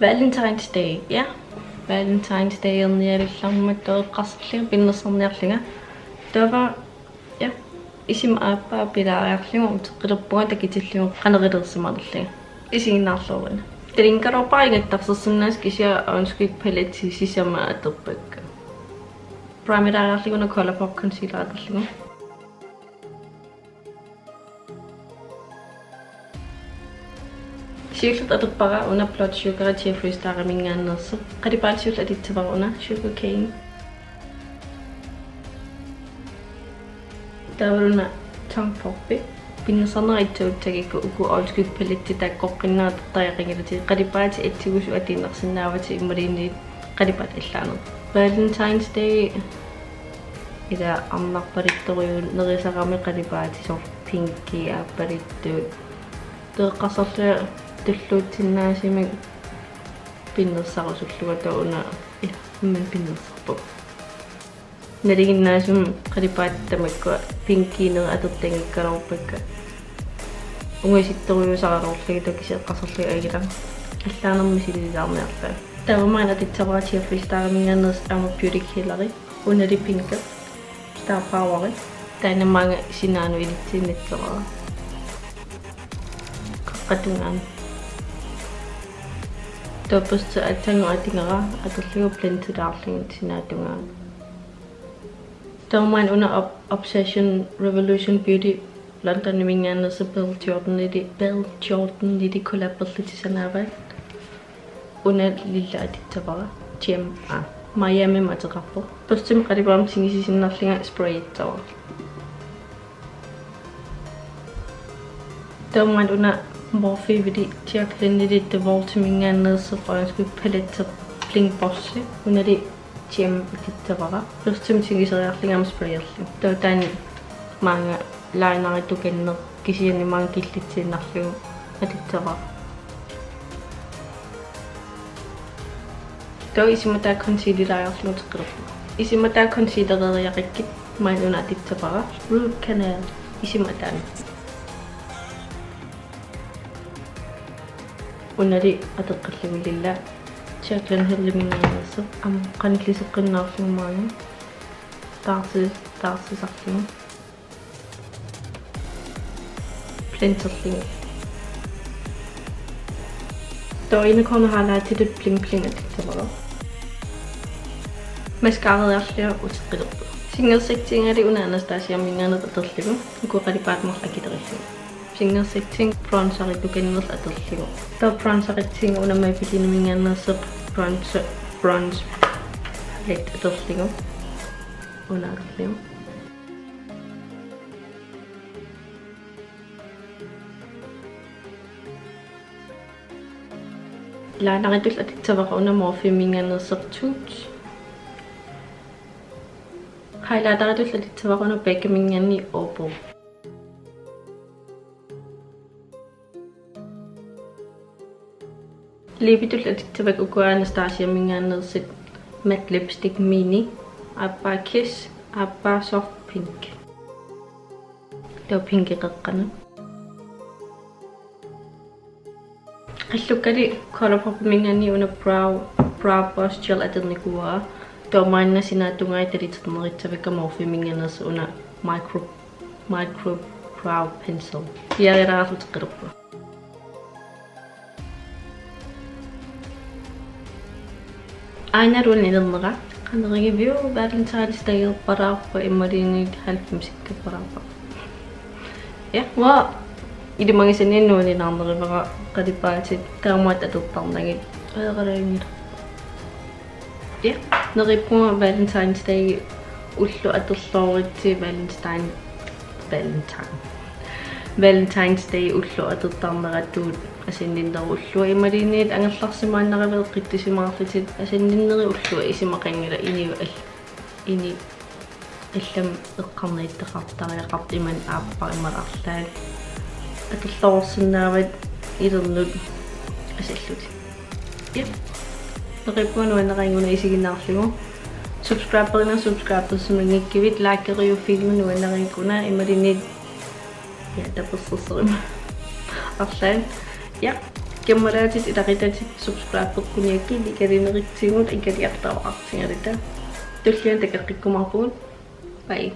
Valentine's Day, ja. Valentine's Day on järjellään qasserliga pinnersorniarlinga. Tava ja isim aappa pilaariarlingu teqillerpunga takitillimu qanerillersimarlinga. Isiginnaarluurina. Tilinkaropaingattarsersunnaas kisia onskik paletti sisama aterpakka. Primary Colourpop concealer aterlingu. Siulut aterpara una blood sugar Jeffrey Star mingaannerser. Qadipaal siulut adittavara una sugar cane. Tavaruna tongue poppi. Pinnersornerittuuttagikku uku olskuk paletti taqqoqqinnaartartariaqingilati qadipaati itsigusu atiinnersinnaavati immaliinni qadipaat illaanert. Valentine's Day ida amnarparittoriun nerisaqami qadipaati sor pinki aappalittuut. Teqqasserlua tulluutsinnaasimi pinnersarusulluga una imman pinnersarpu. Nariginnaasum qadipaattamikku pinkiineri atertangikkalorpakka. Ungasittoriusaralorligi takiseqqasserlua agilang. Allaanermi sililisaarniarlaa. Tavamaana titsavara Jeffrey Star mingaaners Armor Beauty Killeri. Unali pinka. Star Poweri. Tainamaanga sinaanu ilitsiinnitserara. Qatungaan. Topusta atangu atingara aterligu blended sinaatungaan. Tavamaana una Obsession Revolution Beauty London mingaaners Belle Jordan lidi kollaberlitisanaavaat. Una lilla aditavara GMA Miami mateqarpo. Postum qadipaam singisisinnerlinga sprayittavara. Tavamaana una Morphe vidi Jacqueline lidi devolte mingaannerserqaanskuk palette bling bossi. Unali GM adittavara. Postum singiseriarlingam sprayerling. Tautaan maanga lainerittukenner kisiani maanga killitsiinnarlugu adittavara. Isimata considerararlugu teqqillerlu. Isimata considereriaqakkit maanuna adittavara. Root canal isimataan. Unali ateqqallugulilla Jacqueline Hirlimingaannerser am qanilliseqqinnaarlugu maanga. Taarsisarlugu. Plenterlingu. Ine kommer highlighted bling bling adittavara. Mascaraerlua uteqqillerlu. Singersetting ali una Anastasia mingaanert aterligu. Uku qadipaatmar akiterillugu. Singersetting bronzerittukennerl aterligu. Bronzeritting una Maybelline mingaannerser bronze palette aterligu. Una aterligu. Lainerittul adittavara una Morphe mingaannerser Toots. Highlighteritul adittavara una Becca mingaanni Opal. Lipitul adittavak uku Anastasia mingaannerset matte lipstick mini. Appa Kiss, appa soft pink. Taw pinki qaqqana. Qallukali Colourpop mingaanni una brow brush gel aternikua. Taumaanna sinaatungai taliternerittavakka Morphe mingaannerser una micro brow pencil. Yaariraarlu teqqillerlu. Ainaruun ilernera qanerigivio Valentine's Day paraarpa immaliinit halpimsikka paraarpa. Ja, wa idimangisaninnuuninarnerivara qadipaatit kaamaat atertarnagit aeqalaangit. Ja, nerippunga Valentine's Day ullu aterlooritsi Valentine's Day ullu atertarnerattuut asinninneru ullua immaliinit angerlarsimaannaravel qittisimaarlitit asinninneri ullua isimaqangila ini illam eqqarniittaqartariaqart iman aappar imalarlaat aterlorsinaavat ilernut asalluti. Ja. Nerippunga nuanneringuna isiginnaarlugu. Subscribe sumingikivit like filmen nuanneringuna immaliinit ja tapusserserim. Afslaan. Ja, Kiammalaatit ilaqitatit subscribe-qukkumiakki ikalineritsingut ikaliartawaqartingalita. Tullian takeqqikkumarpugut. Bye.